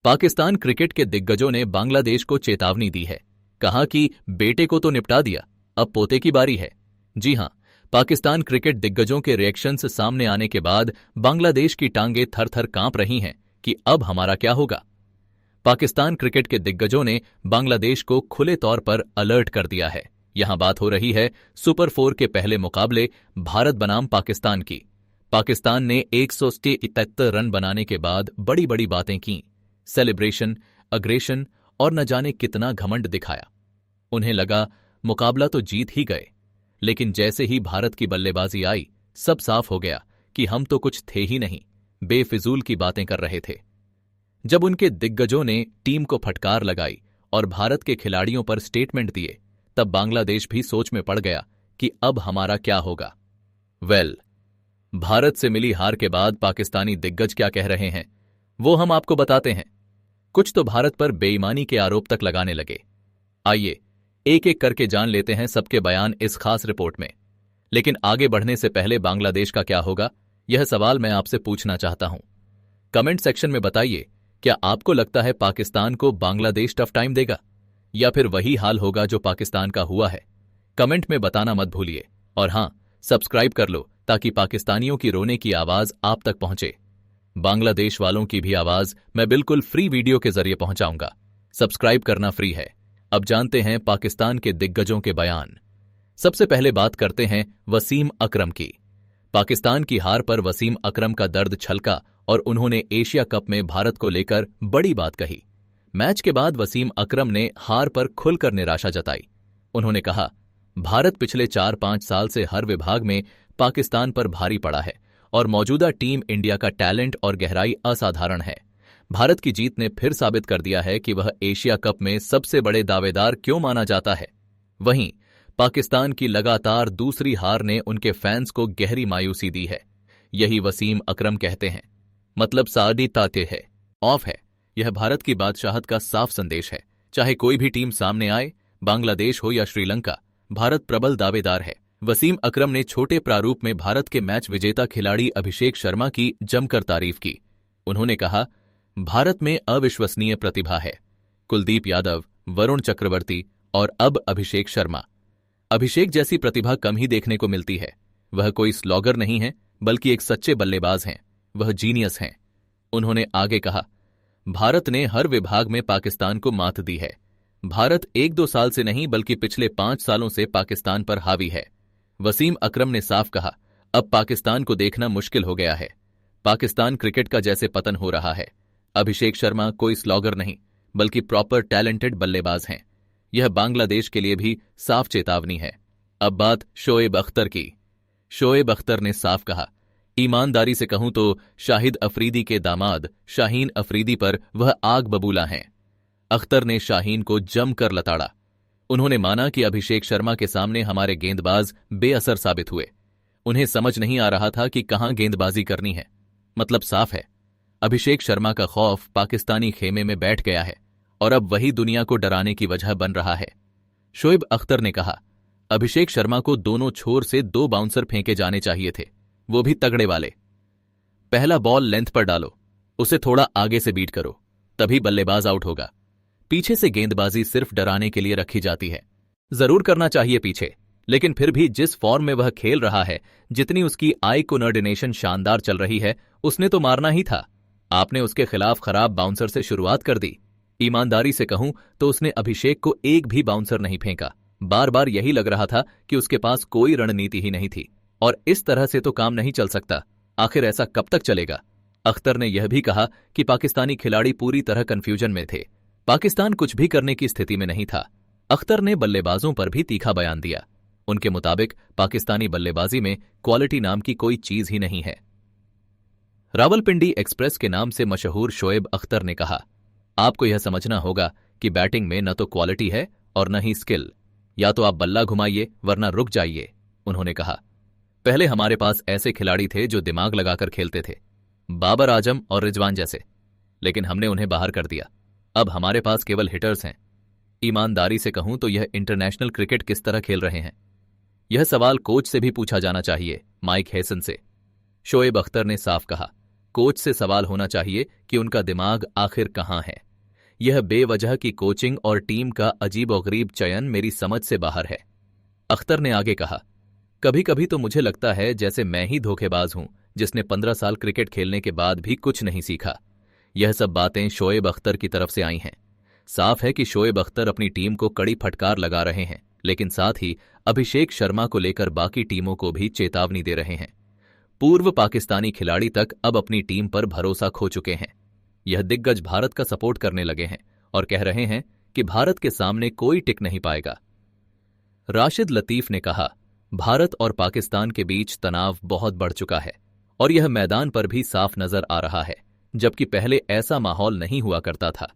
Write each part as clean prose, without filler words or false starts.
Pakistan cricket के दिग्गजों ने बांग्लादेश को चेतावनी दी है। कहा कि बेटे को तो निपटा दिया, अब पोते की बारी है। जी हां, पाकिस्तान क्रिकेट दिग्गजों के रिएक्शंस सामने आने के बाद बांग्लादेश की टांगें थर थर कांप रही हैं कि अब हमारा क्या होगा। पाकिस्तान क्रिकेट के दिग्गजों ने बांग्लादेश को खुले तौर पर अलर्ट कर दिया है। यहां बात हो रही है सुपर 4 के पहले मुकाबले भारत बनाम पाकिस्तान की। पाकिस्तान ने 173 रन बनाने के बाद बड़ी बड़ी बातें की, सेलिब्रेशन, अग्रेशन और न जाने कितना घमंड दिखाया। उन्हें लगा मुकाबला तो जीत ही गए, लेकिन जैसे ही भारत की बल्लेबाजी आई, सब साफ हो गया कि हम तो कुछ थे ही नहीं, बेफिजूल की बातें कर रहे थे। जब उनके दिग्गजों ने टीम को फटकार लगाई और भारत के खिलाड़ियों पर स्टेटमेंट दिए, तब बांग्लादेश भी सोच में पड़ गया कि अब हमारा क्या होगा। भारत से मिली हार के बाद पाकिस्तानी दिग्गज क्या कह रहे हैं, वो हम आपको बताते हैं। कुछ तो भारत पर बेईमानी के आरोप तक लगाने लगे। आइए एक एक करके जान लेते हैं सबके बयान इस खास रिपोर्ट में। लेकिन आगे बढ़ने से पहले बांग्लादेश का क्या होगा, यह सवाल मैं आपसे पूछना चाहता हूं। कमेंट सेक्शन में बताइए, क्या आपको लगता है पाकिस्तान को बांग्लादेश टफ टाइम देगा या फिर वही हाल होगा जो पाकिस्तान का हुआ है? कमेंट में बताना मत भूलिए। और हां, सब्सक्राइब कर लो ताकि पाकिस्तानियों की रोने की आवाज आप तक पहुंचे। बांग्लादेश वालों की भी आवाज मैं बिल्कुल फ्री वीडियो के जरिए पहुंचाऊंगा। सब्सक्राइब करना फ्री है। अब जानते हैं पाकिस्तान के दिग्गजों के बयान। सबसे पहले बात करते हैं वसीम अकरम की। पाकिस्तान की हार पर वसीम अकरम का दर्द छलका और उन्होंने एशिया कप में भारत को लेकर बड़ी बात कही। मैच के बाद वसीम अकरम ने हार पर खुलकर निराशा जताई। उन्होंने कहा, भारत पिछले 4-5 साल से हर विभाग में पाकिस्तान पर भारी पड़ा है और मौजूदा टीम इंडिया का टैलेंट और गहराई असाधारण है। भारत की जीत ने फिर साबित कर दिया है कि वह एशिया कप में सबसे बड़े दावेदार क्यों माना जाता है। वहीं पाकिस्तान की लगातार दूसरी हार ने उनके फैंस को गहरी मायूसी दी है। यही वसीम अकरम कहते हैं, मतलब सादी ताते है, ऑफ है। यह भारत की बादशाहत का साफ संदेश है। चाहे कोई भी टीम सामने आए, बांग्लादेश हो या श्रीलंका, भारत प्रबल दावेदार है। वसीम अकरम ने छोटे प्रारूप में भारत के मैच विजेता खिलाड़ी अभिषेक शर्मा की जमकर तारीफ की। उन्होंने कहा, भारत में अविश्वसनीय प्रतिभा है। कुलदीप यादव, वरुण चक्रवर्ती और अब अभिषेक शर्मा। अभिषेक जैसी प्रतिभा कम ही देखने को मिलती है। वह कोई स्लॉगर नहीं है, बल्कि एक सच्चे बल्लेबाज हैं। वह जीनियस हैं। उन्होंने आगे कहा, भारत ने हर विभाग में पाकिस्तान को मात दी है। भारत 1-2 साल से नहीं बल्कि पिछले 5 सालों से पाकिस्तान पर हावी है। वसीम अकरम ने साफ कहा, अब पाकिस्तान को देखना मुश्किल हो गया है। पाकिस्तान क्रिकेट का जैसे पतन हो रहा है। अभिषेक शर्मा कोई स्लॉगर नहीं, बल्कि प्रॉपर टैलेंटेड बल्लेबाज हैं। यह बांग्लादेश के लिए भी साफ चेतावनी है। अब बात शोएब अख्तर की। शोएब अख्तर ने साफ कहा, ईमानदारी से कहूं तो शाहिद अफरीदी के दामाद शाहीन अफरीदी पर वह आग बबूला हैं। अख्तर ने शाहीन को जमकर लताड़ा। उन्होंने माना कि अभिषेक शर्मा के सामने हमारे गेंदबाज बेअसर साबित हुए। उन्हें समझ नहीं आ रहा था कि कहां गेंदबाजी करनी है। मतलब साफ है, अभिषेक शर्मा का खौफ पाकिस्तानी खेमे में बैठ गया है और अब वही दुनिया को डराने की वजह बन रहा है। शोएब अख्तर ने कहा, अभिषेक शर्मा को दोनों छोर से 2 बाउंसर फेंके जाने चाहिए थे, वो भी तगड़े वाले। पहला बॉल लेंथ पर डालो, उसे थोड़ा आगे से बीट करो, तभी बल्लेबाज आउट होगा। पीछे से गेंदबाजी सिर्फ डराने के लिए रखी जाती है। जरूर करना चाहिए पीछे, लेकिन फिर भी जिस फॉर्म में वह खेल रहा है, जितनी उसकी आई कोऑर्डिनेशन शानदार चल रही है, उसने तो मारना ही था। आपने उसके खिलाफ खराब बाउंसर से शुरुआत कर दी। ईमानदारी से कहूं तो उसने अभिषेक को एक भी बाउंसर नहीं फेंका। बार बार यही लग रहा था कि उसके पास कोई रणनीति ही नहीं थी और इस तरह से तो काम नहीं चल सकता। आखिर ऐसा कब तक चलेगा? अख्तर ने यह भी कहा कि पाकिस्तानी खिलाड़ी पूरी तरह कंफ्यूजन में थे। पाकिस्तान कुछ भी करने की स्थिति में नहीं था। अख्तर ने बल्लेबाजों पर भी तीखा बयान दिया। उनके मुताबिक पाकिस्तानी बल्लेबाजी में क्वालिटी नाम की कोई चीज ही नहीं है। रावलपिंडी एक्सप्रेस के नाम से मशहूर शोएब अख्तर ने कहा, आपको यह समझना होगा कि बैटिंग में न तो क्वालिटी है और न ही स्किल। या तो आप बल्ला घुमाइए वरना रुक जाइए। उन्होंने कहा, पहले हमारे पास ऐसे खिलाड़ी थे जो दिमाग लगाकर खेलते थे, बाबर आजम और रिजवान जैसे, लेकिन हमने उन्हें बाहर कर दिया। अब हमारे पास केवल हिटर्स हैं। ईमानदारी से कहूं तो यह इंटरनेशनल क्रिकेट किस तरह खेल रहे हैं, यह सवाल कोच से भी पूछा जाना चाहिए, माइक हेसन से। शोएब अख्तर ने साफ कहा, कोच से सवाल होना चाहिए कि उनका दिमाग आखिर कहां है। यह बेवजह की कोचिंग और टीम का अजीबोगरीब चयन मेरी समझ से बाहर है। अख्तर ने आगे कहा, कभी कभी तो मुझे लगता है जैसे मैं ही धोखेबाज हूं जिसने 15 साल क्रिकेट खेलने के बाद भी कुछ नहीं सीखा। यह सब बातें शोएब अख्तर की तरफ से आई हैं। साफ है कि शोएब अख्तर अपनी टीम को कड़ी फटकार लगा रहे हैं, लेकिन साथ ही अभिषेक शर्मा को लेकर बाकी टीमों को भी चेतावनी दे रहे हैं। पूर्व पाकिस्तानी खिलाड़ी तक अब अपनी टीम पर भरोसा खो चुके हैं। यह दिग्गज भारत का सपोर्ट करने लगे हैं और कह रहे हैं कि भारत के सामने कोई टिक नहीं पाएगा। राशिद लतीफ ने कहा, भारत और पाकिस्तान के बीच तनाव बहुत बढ़ चुका है और यह मैदान पर भी साफ नजर आ रहा है, जबकि पहले ऐसा माहौल नहीं हुआ करता था।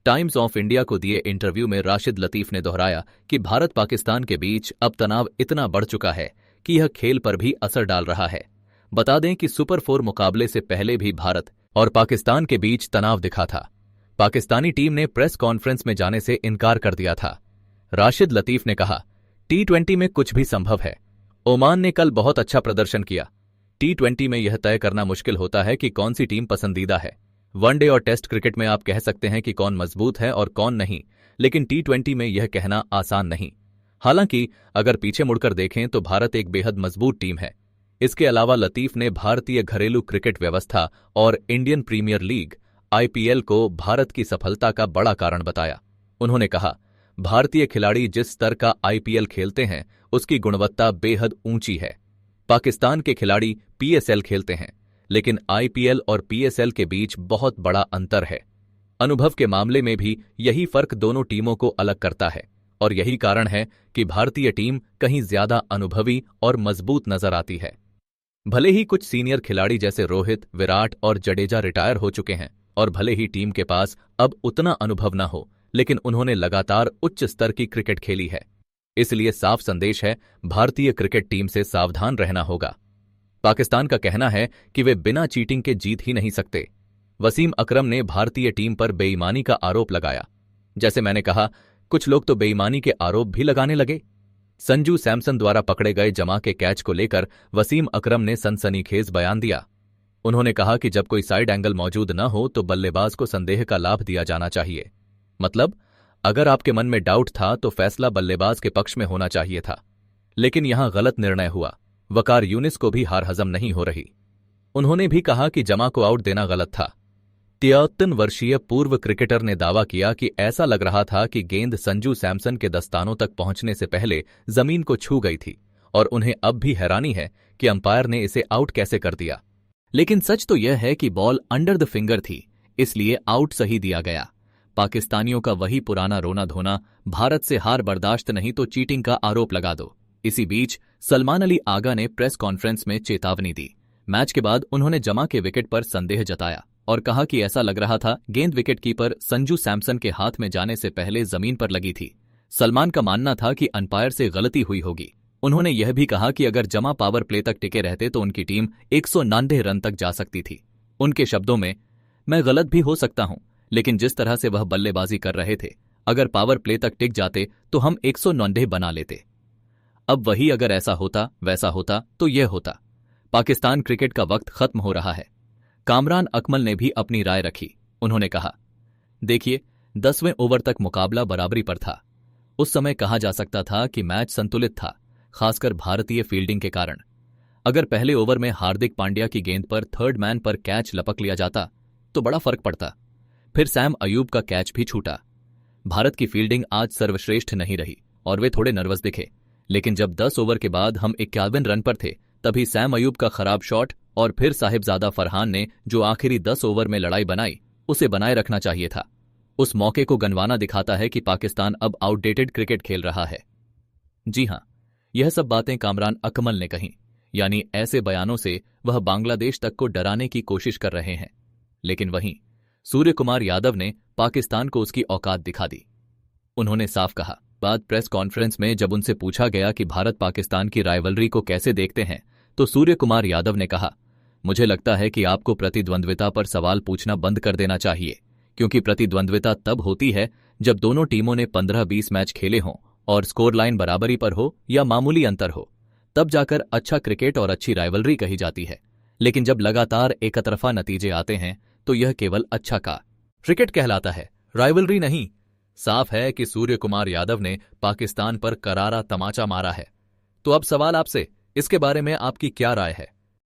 टाइम्स ऑफ इंडिया को दिए इंटरव्यू में राशिद लतीफ ने दोहराया कि भारत पाकिस्तान के बीच अब तनाव इतना बढ़ चुका है कि यह खेल पर भी असर डाल रहा है। बता दें कि सुपर 4 मुकाबले से पहले भी भारत और पाकिस्तान के बीच तनाव दिखा था। पाकिस्तानी टीम ने प्रेस कॉन्फ्रेंस में जाने से इनकार कर दिया था। राशिद लतीफ ने कहा, T20 में कुछ भी संभव है। ओमान ने कल बहुत अच्छा प्रदर्शन किया। T20 में यह तय करना मुश्किल होता है कि कौन सी टीम पसंदीदा है। वनडे और टेस्ट क्रिकेट में आप कह सकते हैं कि कौन मजबूत है और कौन नहीं, लेकिन T20 में यह कहना आसान नहीं। हालांकि अगर पीछे मुड़कर देखें तो भारत एक बेहद मजबूत टीम है। इसके अलावा लतीफ ने भारतीय घरेलू क्रिकेट व्यवस्था और इंडियन प्रीमियर लीग IPL को भारत की सफलता का बड़ा कारण बताया। उन्होंने कहा, भारतीय खिलाड़ी जिस स्तर का IPL खेलते हैं उसकी गुणवत्ता बेहद ऊंची है। पाकिस्तान के खिलाड़ी PSL खेलते हैं, लेकिन IPL और PSL के बीच बहुत बड़ा अंतर है। अनुभव के मामले में भी यही फर्क दोनों टीमों को अलग करता है और यही कारण है कि भारतीय टीम कहीं ज्यादा अनुभवी और मजबूत नजर आती है। भले ही कुछ सीनियर खिलाड़ी जैसे रोहित, विराट और जडेजा रिटायर हो चुके हैं और भले ही टीम के पास अब उतना अनुभव न हो, लेकिन उन्होंने लगातार उच्च स्तर की क्रिकेट खेली है। इसलिए साफ संदेश है, भारतीय क्रिकेट टीम से सावधान रहना होगा। पाकिस्तान का कहना है कि वे बिना चीटिंग के जीत ही नहीं सकते। वसीम अकरम ने भारतीय टीम पर बेईमानी का आरोप लगाया। जैसे मैंने कहा, कुछ लोग तो बेईमानी के आरोप भी लगाने लगे। संजू सैमसन द्वारा पकड़े गए जमा के कैच को लेकर वसीम अकरम ने सनसनीखेज बयान दिया। उन्होंने कहा कि जब कोई साइड एंगल मौजूद न हो तो बल्लेबाज को संदेह का लाभ दिया जाना चाहिए। मतलब, अगर आपके मन में डाउट था तो फैसला बल्लेबाज के पक्ष में होना चाहिए था, लेकिन यहां गलत निर्णय हुआ। वकार यूनिस को भी हार हजम नहीं हो रही। उन्होंने भी कहा कि जमा को आउट देना गलत था। 53 वर्षीय पूर्व क्रिकेटर ने दावा किया कि ऐसा लग रहा था कि गेंद संजू सैमसन के दस्तानों तक पहुंचने से पहले जमीन को छू गई थी और उन्हें अब भी हैरानी है कि अंपायर ने इसे आउट कैसे कर दिया। लेकिन सच तो यह है कि बॉल अंडर द फिंगर थी, इसलिए आउट सही दिया गया। पाकिस्तानियों का वही पुराना रोना धोना, भारत से हार बर्दाश्त नहीं तो चीटिंग का आरोप लगा दो। इसी बीच सलमान अली आगा ने प्रेस कॉन्फ्रेंस में चेतावनी दी। मैच के बाद उन्होंने जमा के विकेट पर संदेह जताया और कहा कि ऐसा लग रहा था गेंद विकेटकीपर संजू सैमसन के हाथ में जाने से पहले जमीन पर लगी थी। सलमान का मानना था कि अंपायर से गलती हुई होगी। उन्होंने यह भी कहा कि अगर जमा पावर प्ले तक टिके रहते तो उनकी टीम 199 रन तक जा सकती थी। उनके शब्दों में, मैं गलत भी हो सकता हूं, लेकिन जिस तरह से वह बल्लेबाजी कर रहे थे, अगर पावर प्ले तक टिक जाते तो हम 199 बना लेते। अब वही अगर ऐसा होता वैसा होता तो यह होता। पाकिस्तान क्रिकेट का वक्त खत्म हो रहा है। कामरान अकमल ने भी अपनी राय रखी। उन्होंने कहा, देखिए, 10वें ओवर तक मुकाबला बराबरी पर था। उस समय कहा जा सकता था कि मैच संतुलित था, खासकर भारतीय फील्डिंग के कारण। अगर पहले ओवर में हार्दिक पांड्या की गेंद पर थर्ड मैन पर कैच लपक लिया जाता तो बड़ा फर्क पड़ता। फिर सैम अयूब का कैच भी छूटा। भारत की फील्डिंग आज सर्वश्रेष्ठ नहीं रही और वे थोड़े नर्वस दिखे, लेकिन जब 10 ओवर के बाद हम 51 रन पर थे तभी सैम अयूब का खराब शॉट और फिर साहिबजादा फरहान ने जो आखिरी 10 ओवर में लड़ाई बनाई, उसे बनाए रखना चाहिए था। उस मौके को गंवाना दिखाता है कि पाकिस्तान अब आउटडेटेड क्रिकेट खेल रहा है। जी हां, यह सब बातें कामरान अकमल ने कहीं, यानी ऐसे बयानों से वह बांग्लादेश तक को डराने की कोशिश कर रहे हैं। लेकिन वहीं सूर्य कुमार यादव ने पाकिस्तान को उसकी औकात दिखा दी। उन्होंने साफ कहा। बाद प्रेस कॉन्फ्रेंस में जब उनसे पूछा गया कि भारत पाकिस्तान की राइवलरी को कैसे देखते हैं, तो सूर्य कुमार यादव ने कहा, मुझे लगता है कि आपको प्रतिद्वंद्विता पर सवाल पूछना बंद कर देना चाहिए, क्योंकि प्रतिद्वंद्विता तब होती है जब दोनों टीमों ने 15-20 मैच खेले हों और स्कोर लाइन बराबरी पर हो या मामूली अंतर हो, तब जाकर अच्छा क्रिकेट और अच्छी राइवलरी कही जाती है। लेकिन जब लगातार एकतरफा नतीजे आते हैं तो यह केवल अच्छा का क्रिकेट कहलाता है, राइवलरी नहीं। साफ है कि सूर्य कुमार यादव ने पाकिस्तान पर करारा तमाचा मारा है। तो अब सवाल आपसे, इसके बारे में आपकी क्या राय है?